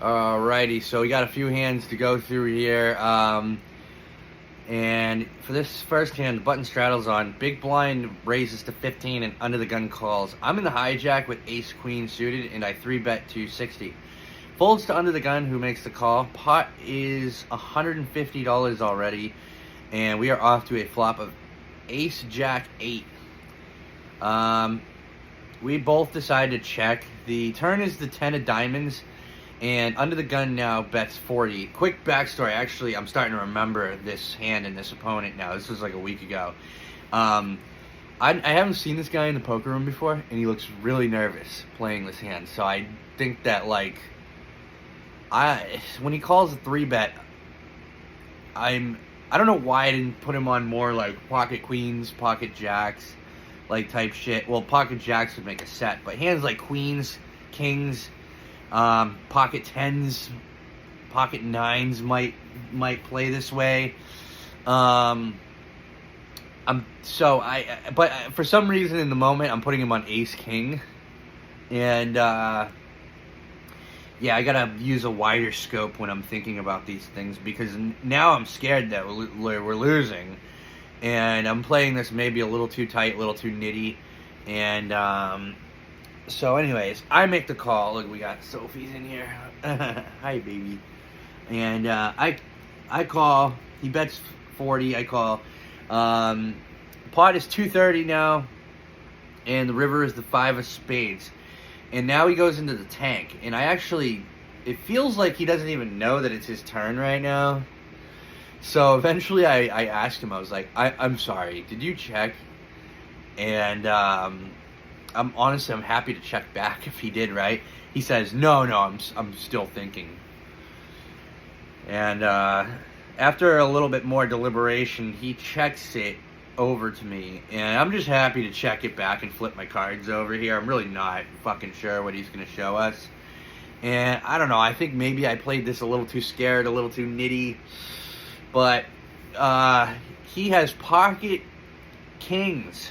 Alrighty, so we got a few hands to go through here. And for this first hand, the button straddles on. Big blind raises to 15 and under the gun calls. I'm in the hijack with ace queen suited, and I 3-bet 260. Folds to under the gun, who makes the call. Pot is $150 already, and we are off to a flop of ace jack 8. We both decide to check. The turn is the 10 of diamonds, and under the gun now bets 40. Quick backstory. Actually, I'm starting to remember this hand and this opponent now. This was like a week ago. I haven't seen this guy in the poker room before, and he looks really nervous playing this hand. So I think that, like, when he calls a 3-bet, I don't know why I didn't put him on more like pocket queens, pocket jacks, like type shit. Well, pocket jacks would make a set, but hands like queens, kings, pocket 10s, pocket 9s might play this way. But for some reason in the moment I'm putting him on ace king, and yeah, I gotta use a wider scope when I'm thinking about these things, because now I'm scared that we're losing, and I'm playing this maybe a little too tight, a little too nitty, and so anyways, I make the call. Look, we got Sophie's in here. Hi, baby. And I call. He bets 40. I call. Pot is 230 now, and the river is the 5 of spades. And now he goes into the tank, and it feels like he doesn't even know that it's his turn right now. So eventually I asked him, I was like, I'm sorry, did you check? And I'm happy to check back if he did, right? He says, no, I'm still thinking. And after a little bit more deliberation, he checks it over to me, and I'm just happy to check it back and flip my cards over here. I'm really not fucking sure what he's going to show us, and I don't know, I think maybe I played this a little too scared, a little too nitty, but he has pocket kings,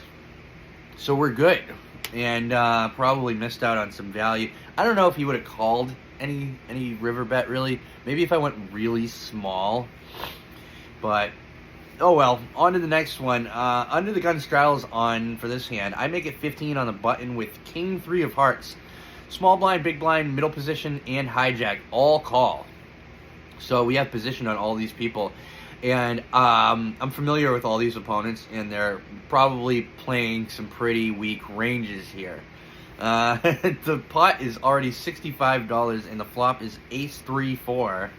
so we're good, and probably missed out on some value. I don't know if he would have called any river bet, really. Maybe if I went really small, but oh well. On to the next one. Under the gun straddles on for this hand. I make it 15 on the button with king 3 of hearts. Small blind, big blind, middle position, and hijack all call. So we have position on all these people. And I'm familiar with all these opponents, and they're probably playing some pretty weak ranges here. The pot is already $65, and the flop is ace 3-4.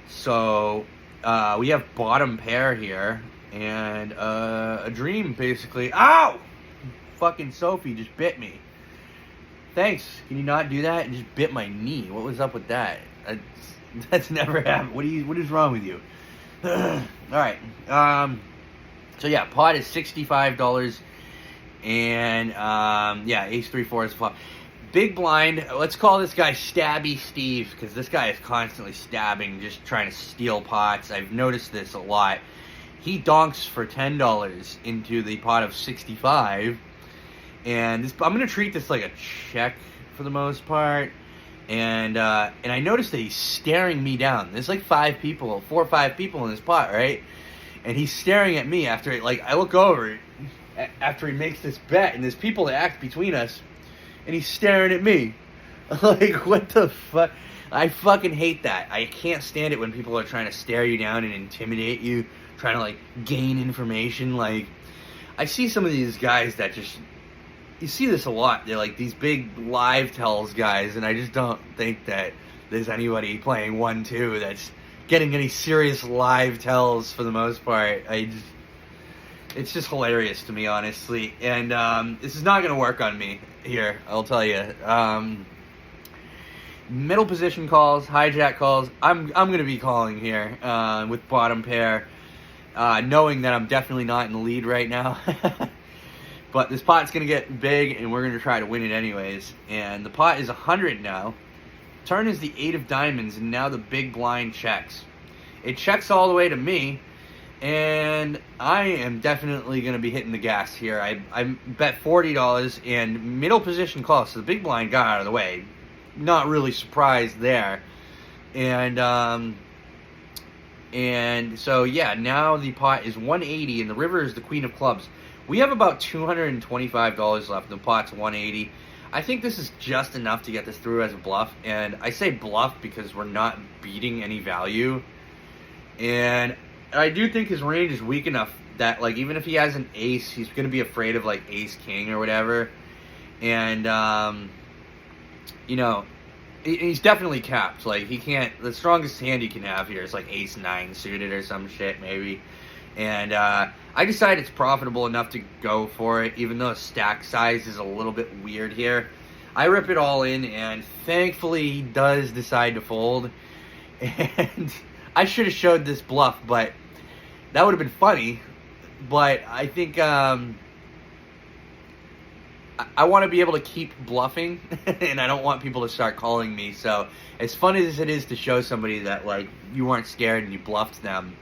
So we have bottom pair here, and a dream, basically. Ow! Fucking Sophie just bit me. Thanks. Can you not do that? It just bit my knee. What was up with that? That's never happened. What is wrong with you? Alright. So yeah, pot is $65, and yeah, ace 3-4 is the flop. Big blind, let's call this guy Stabby Steve, because this guy is constantly stabbing, just trying to steal pots. I've noticed this a lot. He donks for $10 into the pot of 65, and I'm going to treat this like a check for the most part. And I noticed that he's staring me down. There's like 4 or 5 people in this pot, right? And he's staring at me after, like, I look over after he makes this bet, and there's people that act between us, and he's staring at me. Like, what the fuck? I fucking hate that. I can't stand it when people are trying to stare you down and intimidate you, trying to, like, gain information. Like, I see some of these guys that just, you see this a lot. They're like these big live tells guys, and I just don't think that there's anybody playing 1-2 that's getting any serious live tells for the most part. It's just hilarious to me, honestly. And this is not going to work on me here, I'll tell you. Middle position calls, hijack calls. I'm going to be calling here with bottom pair, knowing that I'm definitely not in the lead right now. But this pot's going to get big, and we're going to try to win it anyways. And the pot is 100 now. Turn is the 8 of diamonds, and now the big blind checks. It checks all the way to me, and I am definitely going to be hitting the gas here. I bet $40, and middle position call, so the big blind got out of the way. not really surprised there. And so yeah, now the pot is 180 and the river is the queen of clubs. We have about $225 left. The pot's 180. I think this is just enough to get this through as a bluff, and I say bluff because we're not beating any value. And I do think his range is weak enough that, like, even if he has an ace, he's going to be afraid of, like, ace king or whatever. And you know, he's definitely capped. Like, he can't, the strongest hand he can have here is like ace 9 suited or some shit maybe. And I decided it's profitable enough to go for it, even though stack size is a little bit weird here. I rip it all in, and thankfully he does decide to fold. And I should have showed this bluff, but that would have been funny. But I think I want to be able to keep bluffing, and I don't want people to start calling me. So as fun as it is to show somebody that, like, you weren't scared and you bluffed them,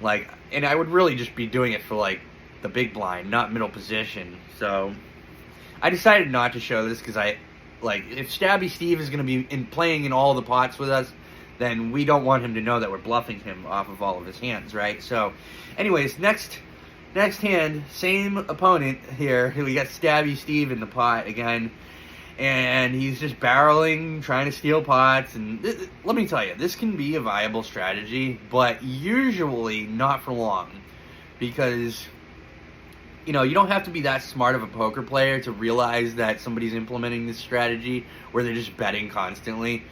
like, and I would really just be doing it for, like, the big blind, not middle position. So I decided not to show this because if Stabby Steve is going to be playing in all the pots with us, then we don't want him to know that we're bluffing him off of all of his hands, right? So anyways, next hand, same opponent here. We got Stabby Steve in the pot again, and he's just barreling, trying to steal pots. And let me tell you, this can be a viable strategy, but usually not for long, because, you know, you don't have to be that smart of a poker player to realize that somebody's implementing this strategy where they're just betting constantly.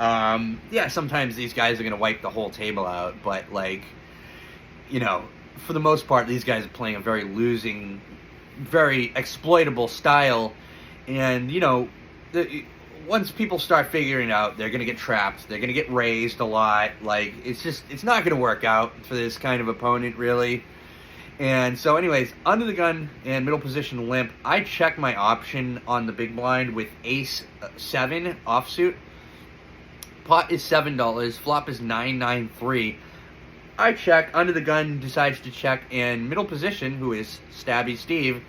Yeah, sometimes these guys are going to wipe the whole table out, but, like, you know, for the most part, these guys are playing a very losing, very exploitable style. And, you know, once people start figuring it out, they're going to get trapped. They're going to get raised a lot. Like, it's not going to work out for this kind of opponent, really. And so anyways, under the gun and middle position limp, I check my option on the big blind with ace 7 offsuit. Pot is $7. Flop is $9.93. I check. Under the gun decides to check, and middle position, who is Stabby Steve,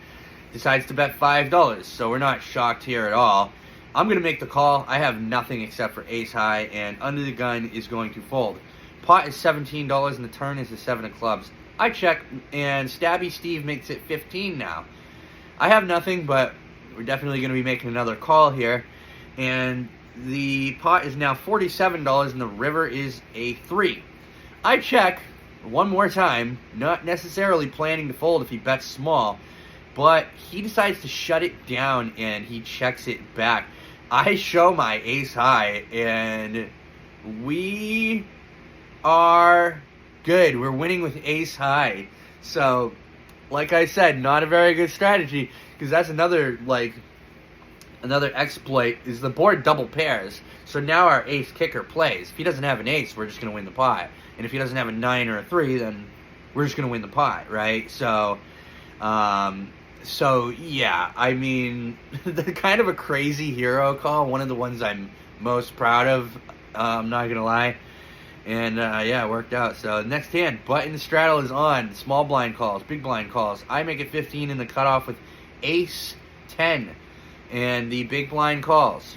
decides to bet $5. So we're not shocked here at all. I'm going to make the call. I have nothing except for ace high, and under the gun is going to fold. Pot is $17, and the turn is the 7 of clubs. I check, and Stabby Steve makes it 15 now. I have nothing, but we're definitely going to be making another call here. And the pot is now $47, and the river is a 3. I check one more time, not necessarily planning to fold if he bets small, but he decides to shut it down, and he checks it back. I show my ace high, and we are good. We're winning with ace high. So, like I said, not a very good strategy, because that's another exploit, is the board double pairs. So now our ace kicker plays. If he doesn't have an ace, we're just going to win the pot. And if he doesn't have a 9 or a 3, then we're just going to win the pot, right? So, yeah, I mean, the kind of a crazy hero call, one of the ones I'm most proud of, I'm not going to lie. And, yeah, it worked out. So, next hand, button straddle is on. Small blind calls, big blind calls. I make it 15 in the cutoff with ace 10. And the big blind calls.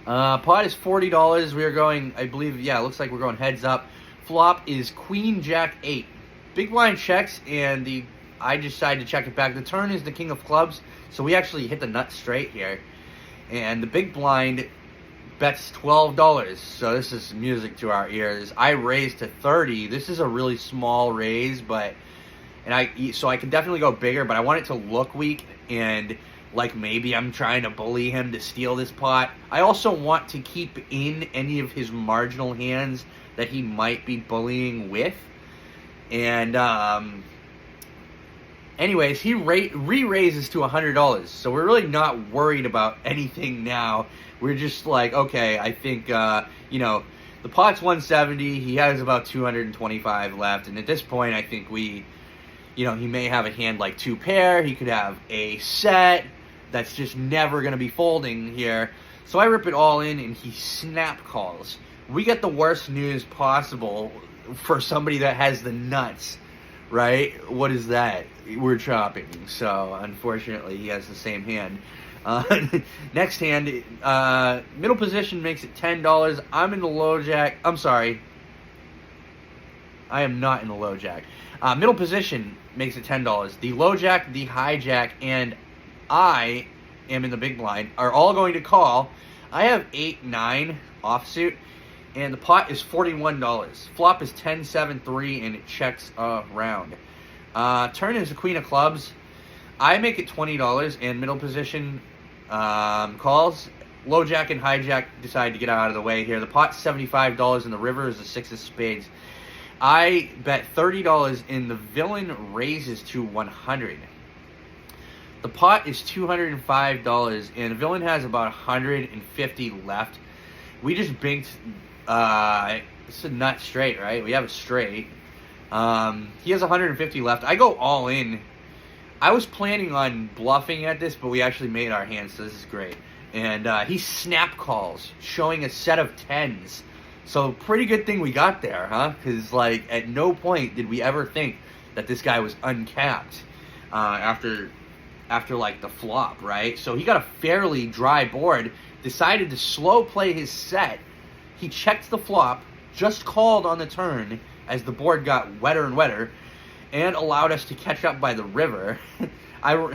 Pot is $40. We are going, I believe, yeah, it looks like we're going heads up. Flop is queen jack 8. Big blind checks, and I decide to check it back. The turn is the king of clubs, so we actually hit the nut straight here. And the big blind bets $12, so this is music to our ears. I raised to 30. This is a really small raise, so I can definitely go bigger, but I want it to look weak, and like maybe I'm trying to bully him to steal this pot. I also want to keep in any of his marginal hands that he might be bullying with. And anyways, he re-raises to $100, so we're really not worried about anything now. We're just like, okay, I think, you know, the pot's 170, he has about 225 left, and at this point, I think he may have a hand like 2 pair, he could have a set that's just never going to be folding here. So I rip it all in, and he snap calls. We get the worst news possible for somebody that has the nuts, right? What is that? We're chopping. So, unfortunately, he has the same hand. Next hand, middle position makes it $10. I'm in the low jack. I'm sorry. I am not in the low jack. Middle position makes it $10. The low jack, the high jack, and I am in the big blind are all going to call. I have 8-9 offsuit, and the pot is $41. Flop is 10-7-3, and it checks around. Turn is the queen of clubs. I make it $20, and middle position calls. Low jack and high jack decide to get out of the way here. The pot's $75, and the river is the six of spades. I bet $30, and the villain raises to $100. The pot is $205, and the villain has about $150 left. We just binked. It's a nut straight, right? We have a straight. He has $150 left. I go all in. I was planning on bluffing at this, but we actually made our hand, so this is great. And he snap calls, showing a set of tens. So pretty good thing we got there, huh? Because, like, at no point did we ever think that this guy was uncapped after like, the flop, right? So he got a fairly dry board, decided to slow play his set. He checked the flop, just called on the turn as the board got wetter and wetter, and allowed us to catch up by the river.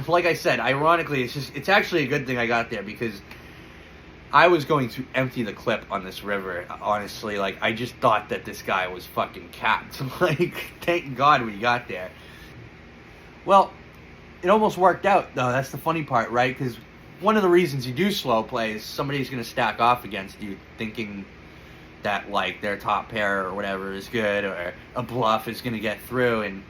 Like I said, ironically, it's actually a good thing I got there, because I was going to empty the clip on this river, honestly. Like, I just thought that this guy was fucking capped. Like, thank God we got there. Well, it almost worked out, though. That's the funny part, right? Because one of the reasons you do slow play is somebody's going to stack off against you, thinking that, like, their top pair or whatever is good, or a bluff is going to get through. And,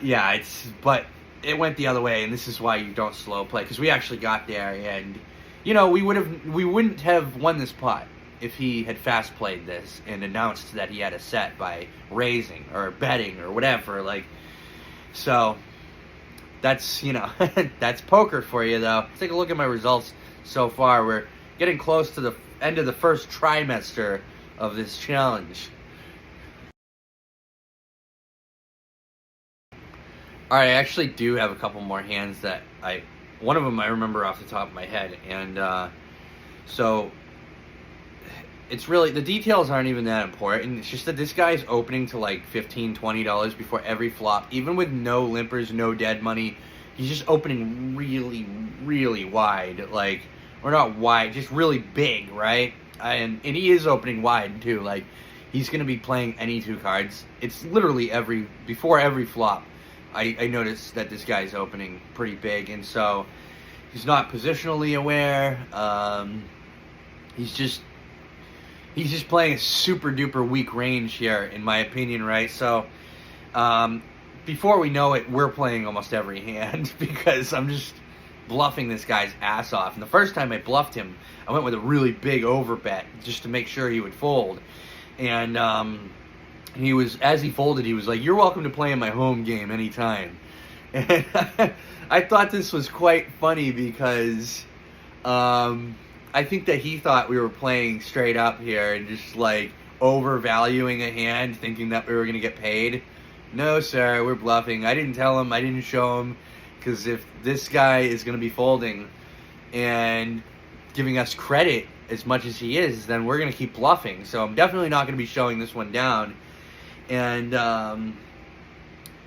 yeah, but it went the other way, and this is why you don't slow play. Because we actually got there, and, you know, we wouldn't have won this pot if he had fast played this and announced that he had a set by raising or betting or whatever. Like, so that's, you know, that's poker for you, though. Let's take a look at my results so far. We're getting close to the end of the first trimester of this challenge. Alright, I actually do have a couple more hands that one of them I remember off the top of my head, and so it's really, the details aren't even that important. It's just that this guy's opening to like $15, $20 before every flop, even with no limpers, no dead money. He's just opening really, really wide, like, or not wide, just really big, right? And he is opening wide too. Like, he's gonna be playing any two cards. It's literally before every flop. I noticed that this guy's opening pretty big, and so he's not positionally aware. He's just playing a super duper weak range here, in my opinion, right? So before we know it, we're playing almost every hand because I'm just bluffing this guy's ass off. And the first time I bluffed him, I went with a really big overbet just to make sure he would fold. And as he folded, he was like, "You're welcome to play in my home game anytime." And I thought this was quite funny because I think that he thought we were playing straight up here and just like overvaluing a hand, thinking that we were going to get paid. No, sir, we're bluffing. I didn't tell him, I didn't show him, because if this guy is going to be folding and giving us credit as much as he is, then we're going to keep bluffing. So I'm definitely not going to be showing this one down. And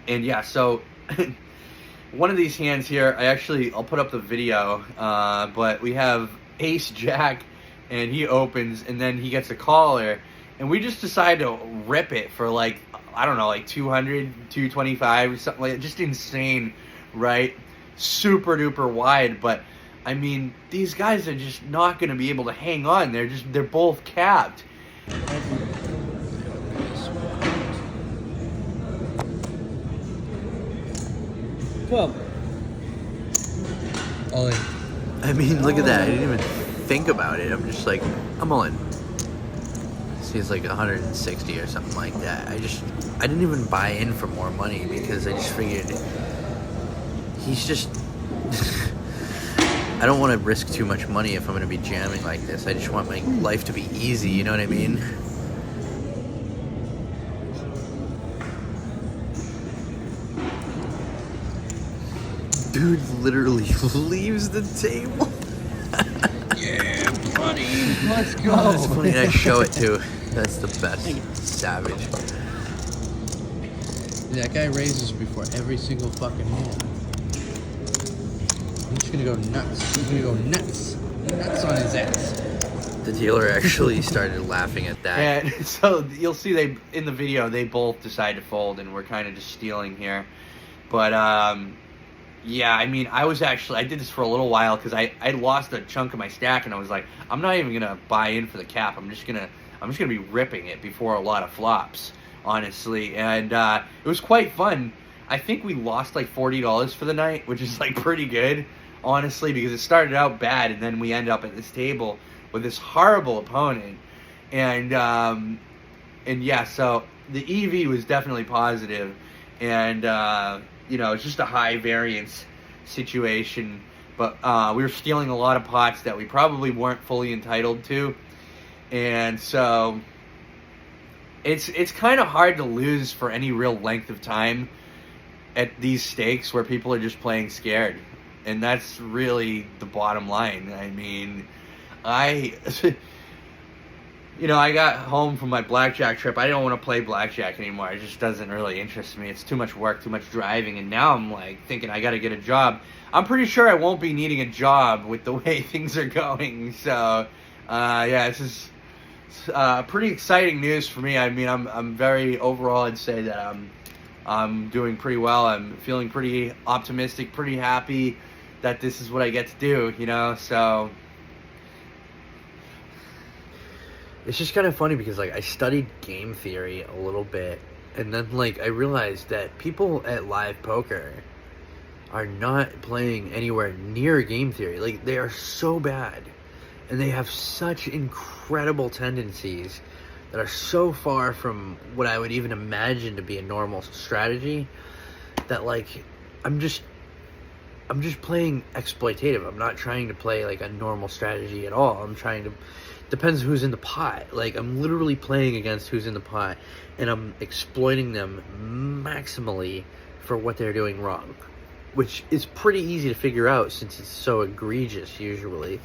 yeah, so one of these hands here, I'll put up the video, but we have ace jack, and he opens, and then he gets a caller, and we just decide to rip it for like, I don't know, like 200, 225 or something like that. Just insane, right? Super duper wide, but I mean, these guys are just not going to be able to hang on. They're both capped. Well, all in. I mean, look at that. I didn't even think about it. I'm just like, I'm all in. Seems like 160 or something like that. I didn't even buy in for more money because I just figured he's just I don't want to risk too much money if I'm going to be jamming like this. I just want my life to be easy, you know what I mean? dude literally leaves the table. Yeah, buddy. Let's go. Oh, that's funny. I show it too. That's the best. Savage. That guy raises before every single fucking hand. He's gonna go nuts. He's gonna go nuts. Nuts on his ass. The dealer actually started laughing at that. And so you'll see they in the video they both decide to fold, and we're kind of just stealing here. But yeah, I mean, I did this for a little while because I lost a chunk of my stack, and I was like, I'm not even gonna buy in for the cap. I'm just gonna be ripping it before a lot of flops, honestly. And it was quite fun. I think we lost like $40 for the night, which is like pretty good, honestly, because it started out bad, and then we end up at this table with this horrible opponent. And yeah, so the EV was definitely positive, and you know, it's just a high variance situation, but we were stealing a lot of pots that we probably weren't fully entitled to, and so it's kind of hard to lose for any real length of time at these stakes where people are just playing scared, and that's really the bottom line. I mean, you know, I got home from my blackjack trip. I don't want to play blackjack anymore. It just doesn't really interest me. It's too much work, too much driving, and now I'm like thinking I got to get a job. I'm pretty sure I won't be needing a job with the way things are going. So, yeah, this is pretty exciting news for me. I mean, I'm very overall. I'd say that I'm doing pretty well. I'm feeling pretty optimistic, pretty happy that this is what I get to do. You know, so. It's just kind of funny because, like, I studied game theory a little bit, and then, like, I realized that people at live poker are not playing anywhere near game theory. Like, they are so bad, and they have such incredible tendencies that are so far from what I would even imagine to be a normal strategy that, like, I'm just playing exploitative. I'm not trying to play, like, a normal strategy at all. I'm trying to... Depends who's in the pot. Like, I'm literally playing against who's in the pot, and I'm exploiting them maximally for what they're doing wrong, which is pretty easy to figure out since it's so egregious usually.